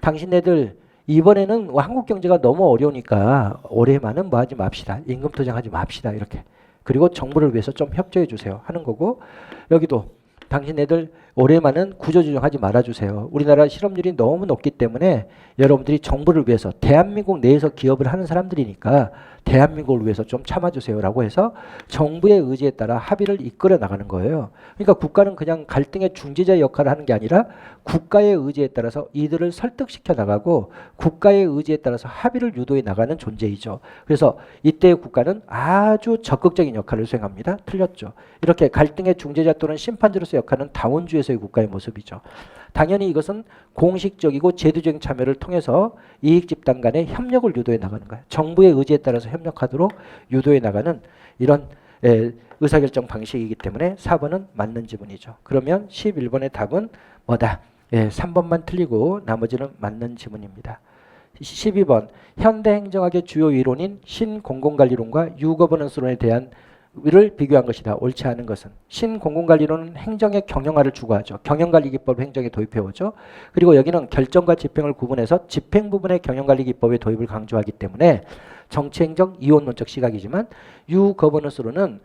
당신네들 이번에는 한국 경제가 너무 어려우니까 올해만은 뭐 하지 맙시다. 임금 투쟁하지 맙시다. 이렇게. 그리고 정부를 위해서 좀 협조해 주세요. 하는 거고 여기도 당신네들 올해만은 구조조정하지 말아주세요. 우리나라 실업률이 너무 높기 때문에 여러분들이 정부를 위해서 대한민국 내에서 기업을 하는 사람들이니까 대한민국을 위해서 좀 참아주세요라고 해서 정부의 의지에 따라 합의를 이끌어 나가는 거예요. 그러니까 국가는 그냥 갈등의 중재자 역할을 하는 게 아니라 국가의 의지에 따라서 이들을 설득시켜 나가고 국가의 의지에 따라서 합의를 유도해 나가는 존재이죠. 그래서 이때의 국가는 아주 적극적인 역할을 수행합니다. 틀렸죠. 이렇게 갈등의 중재자 또는 심판자로서 역할은 다원주의에서의 국가의 모습이죠. 당연히 이것은 공식적이고 제도적인 참여를 통해서 이익 집단 간의 협력을 유도해 나가는 거예요. 정부의 의지에 따라서 협력하도록 유도해 나가는 이런 의사결정 방식이기 때문에 4번은 맞는 지문이죠. 그러면 11번의 답은 뭐다? 3번만 틀리고 나머지는 맞는 지문입니다. 12번 현대행정학의 주요 이론인 신공공관리론과 유거버넌스론에 대한 를 비교한 것이다. 옳지 않은 것은 신공공관리론은 행정의 경영화를 추구하죠. 경영관리기법을 행정에 도입해오죠. 그리고 여기는 결정과 집행을 구분해서 집행 부분의 경영관리기법의 도입을 강조하기 때문에 정치행정 이원론적 시각이지만 유거버넌스론은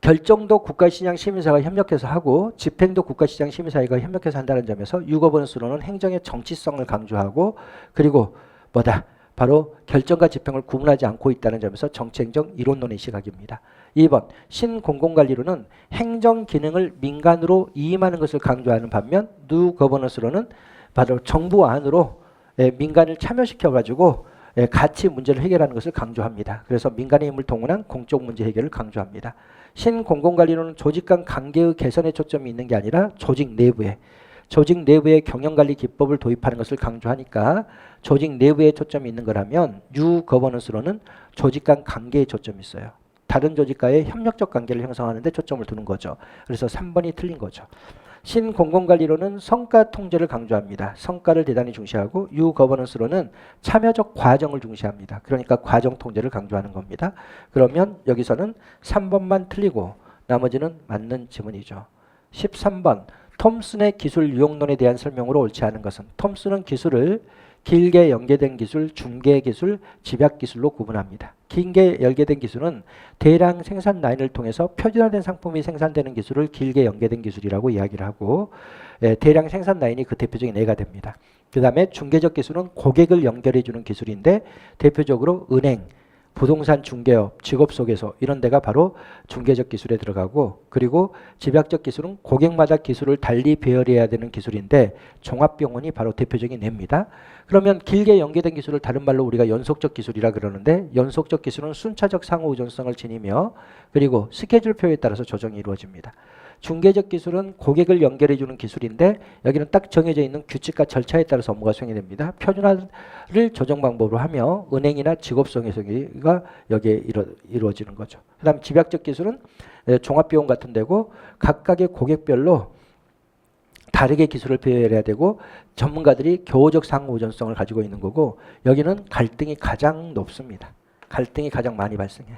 결정도 국가시장 시민사회가 협력해서 하고 집행도 국가시장 시민사회가 협력해서 한다는 점에서 유거버넌스론은 행정의 정치성을 강조하고 그리고 뭐다? 바로 결정과 집행을 구분하지 않고 있다는 점에서 정치행정 이론론의 시각입니다. 2번 신공공관리론은 행정 기능을 민간으로 이임하는 것을 강조하는 반면 뉴거버넌스론은 바로 정부 안으로 민간을 참여시켜가지고 같이 문제를 해결하는 것을 강조합니다. 그래서 민간의 힘을 동원한 공적 문제 해결을 강조합니다. 신공공관리론은 조직 간 관계의 개선에 초점이 있는 게 아니라 조직 내부의 경영관리 기법을 도입하는 것을 강조하니까 조직 내부에 초점이 있는 거라면 뉴거버넌스론은 조직 간 관계에 초점이 있어요. 다른 조직과의 협력적 관계를 형성하는 데 초점을 두는 거죠. 그래서 3번이 틀린 거죠. 신공공관리론은 성과 통제를 강조합니다. 성과를 대단히 중시하고 유거버넌스론은 참여적 과정을 중시합니다. 그러니까 과정 통제를 강조하는 겁니다. 그러면 여기서는 3번만 틀리고 나머지는 맞는 지문이죠. 13번 톰슨의 기술 유용론에 대한 설명으로 옳지 않은 것은 톰슨은 기술을 길게 연계된 기술, 중개 기술, 집약 기술로 구분합니다. 길게 연계된 기술은 대량 생산 라인을 통해서 표준화된 상품이 생산되는 기술을 길게 연계된 기술이라고 이야기를 하고 대량 생산 라인이 그 대표적인 예가 됩니다. 그 다음에 중개적 기술은 고객을 연결해 주는 기술인데 대표적으로 은행, 부동산 중개업, 직업소개소 이런 데가 바로 중개적 기술에 들어가고 그리고 집약적 기술은 고객마다 기술을 달리 배열해야 되는 기술인데 종합병원이 바로 대표적인 예입니다. 그러면 길게 연계된 기술을 다른 말로 우리가 연속적 기술이라 그러는데 연속적 기술은 순차적 상호 의존성을 지니며 그리고 스케줄표에 따라서 조정이 이루어집니다. 중개적 기술은 고객을 연결해 주는 기술인데 여기는 딱 정해져 있는 규칙과 절차에 따라서 업무가 수행이 됩니다. 표준화를 조정 방법으로 하며 은행이나 직업소개소가 여기에 이루어지는 거죠. 그 다음 집약적 기술은 종합비용 같은 데고 각각의 고객별로 다르게 기술을 배열해야 되고 전문가들이 교우적 상호 의존성을 가지고 있는 거고 여기는 갈등이 가장 높습니다. 갈등이 가장 많이 발생해.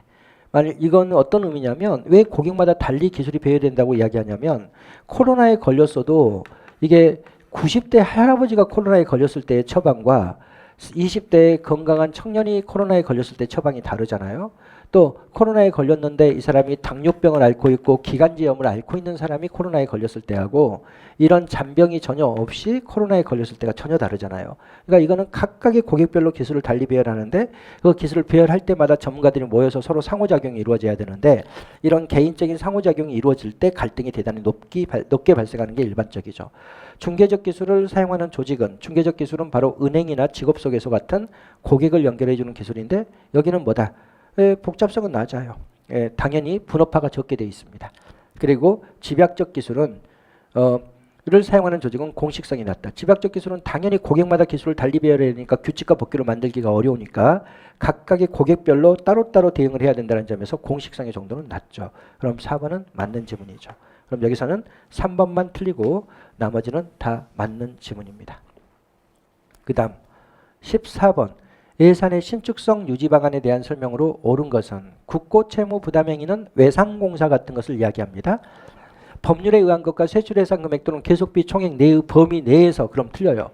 만약 이건 어떤 의미냐면 왜 고객마다 달리 기술이 배열된다고 이야기하냐면 코로나에 걸렸어도 이게 90대 할아버지가 코로나에 걸렸을 때의 처방과 20대의 건강한 청년이 코로나에 걸렸을 때 처방이 다르잖아요. 또 코로나에 걸렸는데 이 사람이 당뇨병을 앓고 있고 기관지염을 앓고 있는 사람이 코로나에 걸렸을 때하고 이런 잔병이 전혀 없이 코로나에 걸렸을 때가 전혀 다르잖아요. 그러니까 이거는 각각의 고객별로 기술을 달리 배열하는데 그 기술을 배열할 때마다 전문가들이 모여서 서로 상호작용이 이루어져야 되는데 이런 개인적인 상호작용이 이루어질 때 갈등이 대단히 높게 발생하는 게 일반적이죠. 중개적 기술을 사용하는 조직은 중개적 기술은 바로 은행이나 직업소개소 같은 고객을 연결해 주는 기술인데 여기는 뭐다? 복잡성은 낮아요. 당연히 분업화가 적게 되어 있습니다. 그리고 집약적 기술은 를 사용하는 조직은 공식성이 낮다. 집약적 기술은 당연히 고객마다 기술을 달리 배열해야 되니까 규칙과 법규를 만들기가 어려우니까 각각의 고객별로 따로따로 대응을 해야 된다는 점에서 공식성의 정도는 낮죠. 그럼 4번은 맞는 지문이죠. 그럼 여기서는 3번만 틀리고 나머지는 다 맞는 지문입니다. 그 다음 14번 예산의 신축성 유지 방안에 대한 설명으로 옳은 것은 국고 채무 부담 행위는 외상공사 같은 것을 이야기합니다. 법률에 의한 것과 세출 예산 금액 또는 계속비 총액 내의 범위 내에서 그럼 틀려요.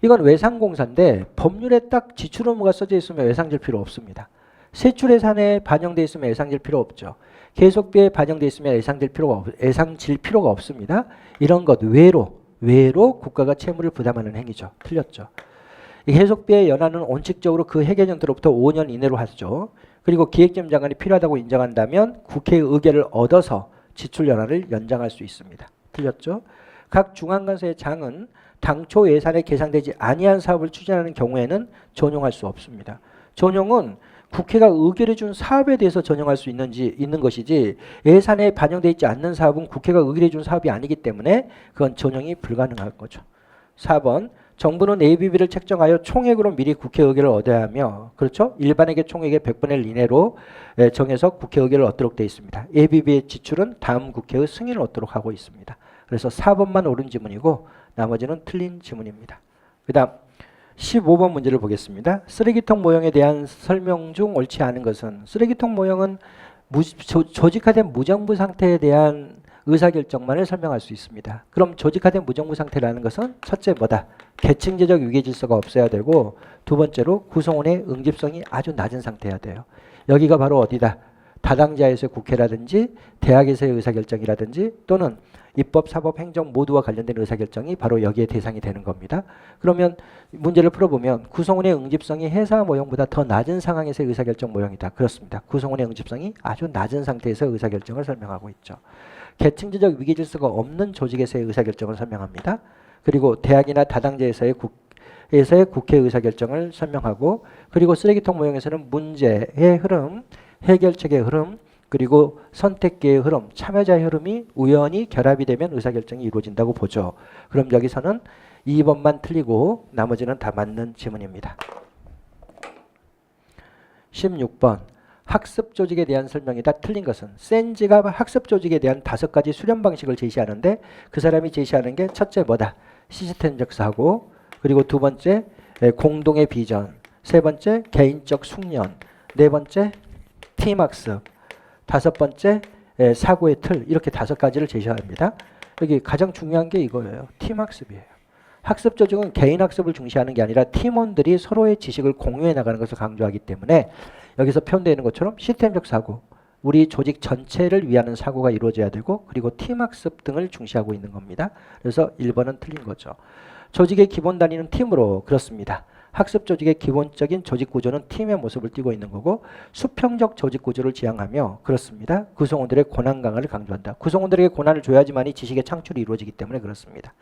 이건 외상공사인데 법률에 딱 지출 의무가 써져 있으면 외상질 필요 없습니다. 세출 예산에 반영돼 있으면 예상질 필요 없죠. 계속비에 반영돼 있으면 예상질 필요가 없습니다. 이런 것 외로 국가가 채무를 부담하는 행위죠. 틀렸죠. 이 해석비의 연한은 원칙적으로 그 해계년도로부터 5년 이내로 하죠. 그리고 기획재정 장관이 필요하다고 인정한다면 국회의 의결을 얻어서 지출 연한을 연장할 수 있습니다. 틀렸죠? 각 중앙관서의 장은 당초 예산에 계상되지 아니한 사업을 추진하는 경우에는 전용할 수 없습니다. 전용은 국회가 의결해 준 사업에 대해서 전용할 수 있는 것이지 예산에 반영되어 있지 않는 사업은 국회가 의결해 준 사업이 아니기 때문에 그건 전용이 불가능한 거죠. 4번 정부는 ABB를 책정하여 총액으로 미리 국회 의결을 얻어야 하며 그렇죠? 일반에게 총액의 100분의 1 이내로 정해서 국회 의결을 얻도록 되어 있습니다. ABB의 지출은 다음 국회의 승인을 얻도록 하고 있습니다. 그래서 4번만 옳은 지문이고 나머지는 틀린 지문입니다. 그 다음 15번 문제를 보겠습니다. 쓰레기통 모형에 대한 설명 중 옳지 않은 것은 쓰레기통 모형은 조직화된 무정부 상태에 대한 의사결정만을 설명할 수 있습니다. 그럼 조직화된 무정부 상태라는 것은 첫째 뭐다? 계층제적 위계질서가 없어야 되고 두 번째로 구성원의 응집성이 아주 낮은 상태여야 돼요. 여기가 바로 어디다? 다당제에서의 국회라든지 대학에서의 의사결정이라든지 또는 입법, 사법, 행정 모두와 관련된 의사결정이 바로 여기에 대상이 되는 겁니다. 그러면 문제를 풀어보면 구성원의 응집성이 회사 모형보다 더 낮은 상황에서의 의사결정 모형이다. 그렇습니다. 구성원의 응집성이 아주 낮은 상태에서 의사결정을 설명하고 있죠. 계층제적 위계질서가 없는 조직에서의 의사결정을 설명합니다. 그리고 대학이나 다당제에서의 국회 의사결정을 설명하고 그리고 쓰레기통 모형에서는 문제의 흐름, 해결책의 흐름, 그리고 선택기의 흐름, 참여자의 흐름이 우연히 결합이 되면 의사결정이 이루어진다고 보죠. 그럼 여기서는 2번만 틀리고 나머지는 다 맞는 지문입니다. 16번 학습 조직에 대한 설명이다. 틀린 것은 센지가 학습 조직에 대한 5가지 수련 방식을 제시하는데 그 사람이 제시하는 게 첫째 뭐다? 시스템적 사고, 그리고 두 번째 공동의 비전, 세 번째 개인적 숙련, 네 번째 팀학습, 다섯 번째 사고의 틀, 이렇게 5가지를 제시합니다. 여기 가장 중요한 게 이거예요. 팀학습이에요. 학습 조직은 개인 학습을 중시하는 게 아니라 팀원들이 서로의 지식을 공유해 나가는 것을 강조하기 때문에 여기서 표현되어 있는 것처럼 시스템적 사고, 우리 조직 전체를 위하는 사고가 이루어져야 되고 그리고 팀학습 등을 중시하고 있는 겁니다. 그래서 1번은 틀린 거죠. 조직의 기본 단위는 팀으로, 그렇습니다. 학습 조직의 기본적인 조직 구조는 팀의 모습을 띠고 있는 거고 수평적 조직 구조를 지향하며 그렇습니다. 구성원들의 권한 강화를 강조한다. 구성원들에게 권한을 줘야지만이 지식의 창출이 이루어지기 때문에 그렇습니다.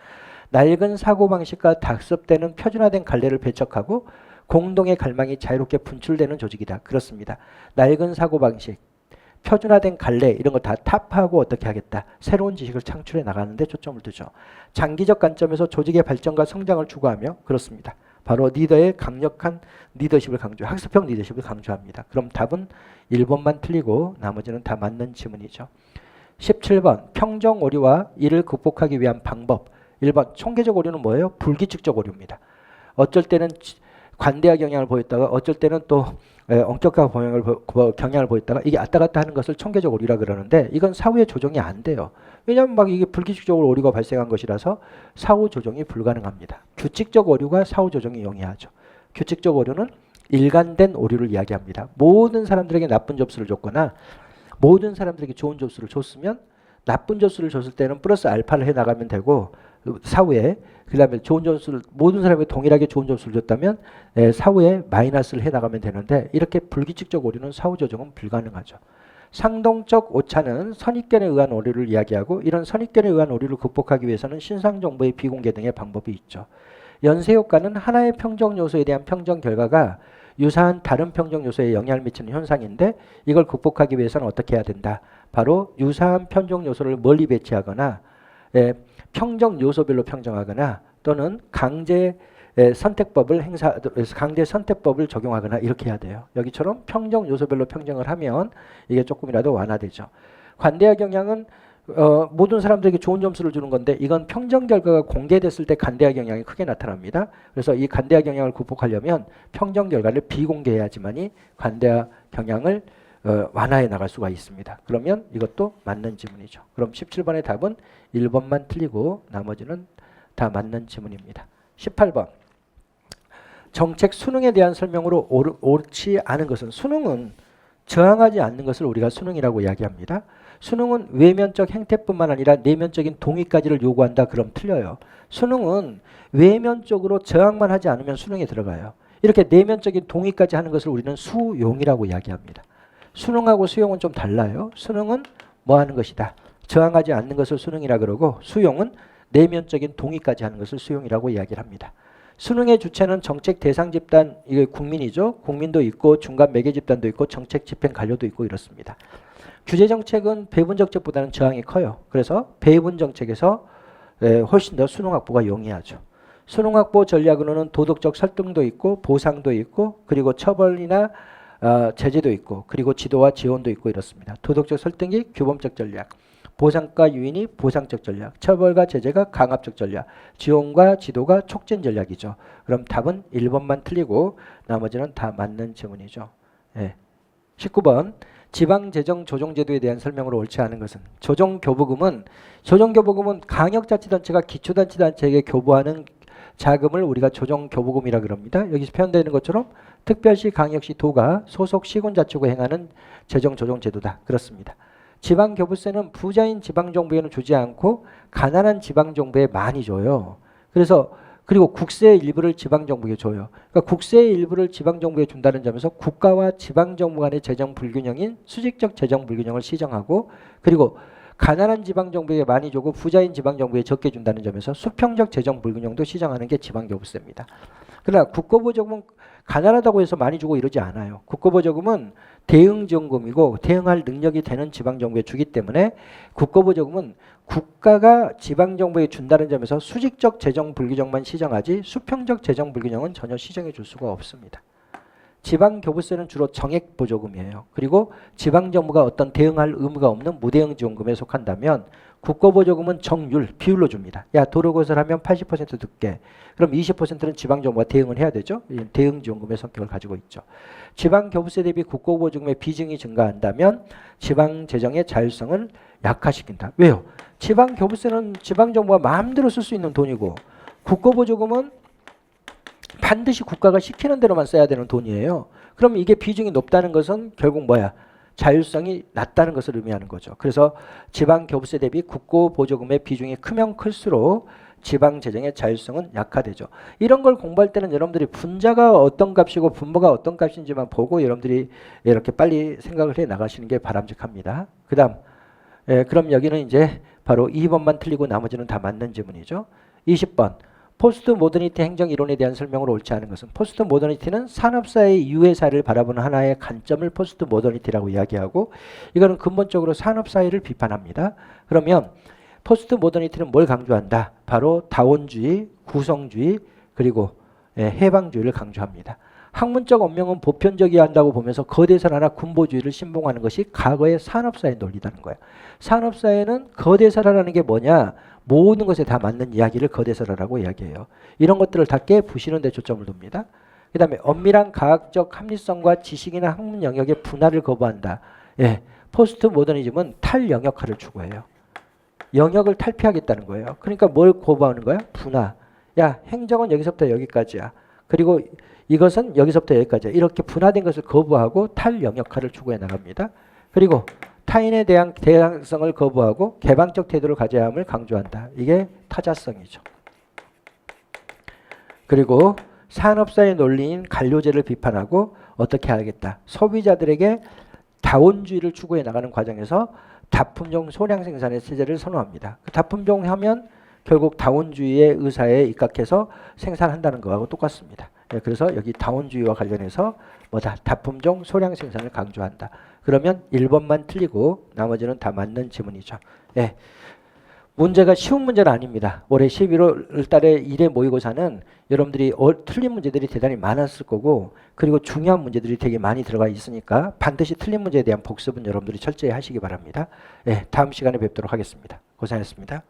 낡은 사고방식과 학습되는 표준화된 관례를 배척하고 공동의 갈망이 자유롭게 분출되는 조직이다. 그렇습니다. 낡은 사고방식, 표준화된 관례 이런 거 다 타파하고 어떻게 하겠다. 새로운 지식을 창출해 나가는 데 초점을 두죠. 장기적 관점에서 조직의 발전과 성장을 추구하며 그렇습니다. 바로 리더의 강력한 리더십을 학습형 리더십을 강조합니다. 그럼 답은 1번만 틀리고 나머지는 다 맞는 지문이죠. 17번 평정 오류와 이를 극복하기 위한 방법. 1번 총계적 오류는 뭐예요? 불규칙적 오류입니다. 어쩔 때는 관대화 경향을 보였다가 어쩔 때는 또 엄격한 경향을 보였다가 이게 왔다 갔다 하는 것을 총계적 오류라 그러는데 이건 사후에 조정이 안 돼요. 왜냐하면 막 이게 불규칙적으로 오류가 발생한 것이라서 사후 조정이 불가능합니다. 규칙적 오류가 사후 조정이 용이하죠. 규칙적 오류는 일관된 오류를 이야기합니다. 모든 사람들에게 나쁜 접수를 줬거나 모든 사람들에게 좋은 접수를 줬으면 나쁜 접수를 줬을 때는 플러스 알파를 해나가면 되고 사후에 그 다음에 좋은 점수를 모든 사람이 동일하게 좋은 점수를 줬다면 사후에 마이너스를 해나가면 되는데 이렇게 불규칙적 오류는 사후 조정은 불가능하죠. 상동적 오차는 선입견에 의한 오류를 이야기하고 이런 선입견에 의한 오류를 극복하기 위해서는 신상 정보의 비공개 등의 방법이 있죠. 연쇄 효과는 하나의 평정 요소에 대한 평정 결과가 유사한 다른 평정 요소에 영향을 미치는 현상인데 이걸 극복하기 위해서는 어떻게 해야 된다. 바로 유사한 평정 요소를 멀리 배치하거나 평정 요소별로 평정하거나 또는 강제 선택법을 적용하거나 이렇게 해야 돼요. 여기처럼 평정 요소별로 평정을 하면 이게 조금이라도 완화되죠. 관대화 경향은 모든 사람들에게 좋은 점수를 주는 건데 이건 평정 결과가 공개됐을 때 관대화 경향이 크게 나타납니다. 그래서 이 관대화 경향을 극복하려면 평정 결과를 비공개해야지만이 관대화 경향을 완화해 나갈 수가 있습니다. 그러면 이것도 맞는 지문이죠. 그럼 17번의 답은 1번만 틀리고 나머지는 다 맞는 지문입니다. 18번 정책 수능에 대한 설명으로 옳지 않은 것은 수능은 저항하지 않는 것을 우리가 수능이라고 이야기합니다. 수능은 외면적 행태뿐만 아니라 내면적인 동의까지를 요구한다. 그럼 틀려요. 수능은 외면적으로 저항만 하지 않으면 수능에 들어가요. 이렇게 내면적인 동의까지 하는 것을 우리는 수용이라고 이야기합니다. 수능하고 수용은 좀 달라요. 수능은 뭐 하는 것이다. 저항하지 않는 것을 수능이라 그러고 수용은 내면적인 동의까지 하는 것을 수용이라고 이야기를 합니다. 수능의 주체는 정책 대상 집단, 이게 국민이죠. 국민도 있고 중간 매개 집단도 있고 정책 집행 관료도 있고 이렇습니다. 규제 정책은 배분 정책보다는 저항이 커요. 그래서 배분 정책에서 훨씬 더 수능 확보가 용이하죠. 수능 확보 전략으로는 도덕적 설득도 있고 보상도 있고 그리고 처벌이나 제재도 있고 그리고 지도와 지원도 있고 이렇습니다. 도덕적 설득이 규범적 전략, 보상과 유인이 보상적 전략, 처벌과 제재가 강압적 전략, 지원과 지도가 촉진 전략이죠. 그럼 답은 1번만 틀리고 나머지는 다 맞는 지문이죠. 19번 지방재정 조정제도에 대한 설명으로 옳지 않은 것은 조정교부금은 강역자치단체가 기초자치단체에게 교부하는 자금을 우리가 조정교부금이라 그럽니다. 여기서 표현되어 있는 것처럼 특별시, 강역시, 도가 소속 시군자치구 행하는 재정조정제도다. 그렇습니다. 지방교부세는 부자인 지방정부에는 주지 않고 가난한 지방정부에 많이 줘요. 그리고 국세의 일부를 지방정부에 줘요. 그러니까 국세의 일부를 지방정부에 준다는 점에서 국가와 지방정부 간의 재정 불균형인 수직적 재정 불균형을 시정하고 그리고 가난한 지방정부에 많이 주고 부자인 지방정부에 적게 준다는 점에서 수평적 재정 불균형도 시정하는 게 지방교부세입니다. 그러나 국고보조금은 가난하다고 해서 많이 주고 이러지 않아요. 국고보조금은 대응지원금이고 대응할 능력이 되는 지방정부에 주기 때문에 국고보조금은 국가가 지방정부에 준다는 점에서 수직적 재정 불균형만 시정하지 수평적 재정 불균형은 전혀 시정해 줄 수가 없습니다. 지방교부세는 주로 정액보조금이에요. 그리고 지방정부가 어떤 대응할 의무가 없는 무대응 지원금에 속한다면 국고보조금은 정률, 비율로 줍니다. 야, 도로건설하면 80% 듣게. 그럼 20%는 지방정부가 대응을 해야 되죠. 대응지원금의 성격을 가지고 있죠. 지방교부세 대비 국고보조금의 비중이 증가한다면 지방재정의 자율성을 약화시킨다. 왜요? 지방교부세는 지방정부가 마음대로 쓸 수 있는 돈이고 국고보조금은 반드시 국가가 시키는 대로만 써야 되는 돈이에요. 그럼 이게 비중이 높다는 것은 결국 뭐야? 자율성이 낮다는 것을 의미하는 거죠. 그래서 지방교부세 대비 국고보조금의 비중이 크면 클수록 지방재정의 자율성은 약화되죠. 이런 걸 공부할 때는 여러분들이 분자가 어떤 값이고 분모가 어떤 값인지만 보고 여러분들이 이렇게 빨리 생각을 해 나가시는 게 바람직합니다. 그 다음 그럼 여기는 이제 바로 2번만 틀리고 나머지는 다 맞는 지문이죠. 20번 포스트 모더니티 행정 이론에 대한 설명으로 옳지 않은 것은 포스트 모더니티는 산업사의 이후의 사회를 바라보는 하나의 관점을 포스트 모더니티라고 이야기하고 이거는 근본적으로 산업사회를 비판합니다. 그러면 포스트 모더니티는 뭘 강조한다? 바로 다원주의, 구성주의 그리고 해방주의를 강조합니다. 학문적 언명은 보편적이어야 한다고 보면서 거대사라나 군보주의를 신봉하는 것이 과거의 산업사회 논리라는 거예요. 산업사회는 거대사라는 게 뭐냐? 모든 것에 다 맞는 이야기를 거대설화라고 이야기해요. 이런 것들을 다 깨부시는 데 초점을 둡니다. 그 다음에 엄밀한 과학적 합리성과 지식이나 학문 영역의 분할을 거부한다. 포스트 모더니즘은 탈영역화를 추구해요. 영역을 탈피하겠다는 거예요. 그러니까 뭘 거부하는 거야? 분화. 야, 행정은 여기서부터 여기까지야. 그리고 이것은 여기서부터 여기까지야. 이렇게 분화된 것을 거부하고 탈영역화를 추구해 나갑니다. 그리고 타인에 대한 대항성을 거부하고 개방적 태도를 가져야 함을 강조한다. 이게 타자성이죠. 그리고 산업사의 논리인 관료제를 비판하고 어떻게 하겠다. 소비자들에게 다원주의를 추구해 나가는 과정에서 다품종 소량 생산의 체제를 선호합니다. 그 다품종 하면 결국 다원주의의 의사에 입각해서 생산한다는 거하고 똑같습니다. 그래서 여기 다원주의와 관련해서 뭐다? 다품종 소량 생산을 강조한다. 그러면 1번만 틀리고 나머지는 다 맞는 지문이죠. 문제가 쉬운 문제는 아닙니다. 올해 11월 달에 1회 모의고사는 여러분들이 틀린 문제들이 대단히 많았을 거고 그리고 중요한 문제들이 되게 많이 들어가 있으니까 반드시 틀린 문제에 대한 복습은 여러분들이 철저히 하시기 바랍니다. 다음 시간에 뵙도록 하겠습니다. 고생하셨습니다.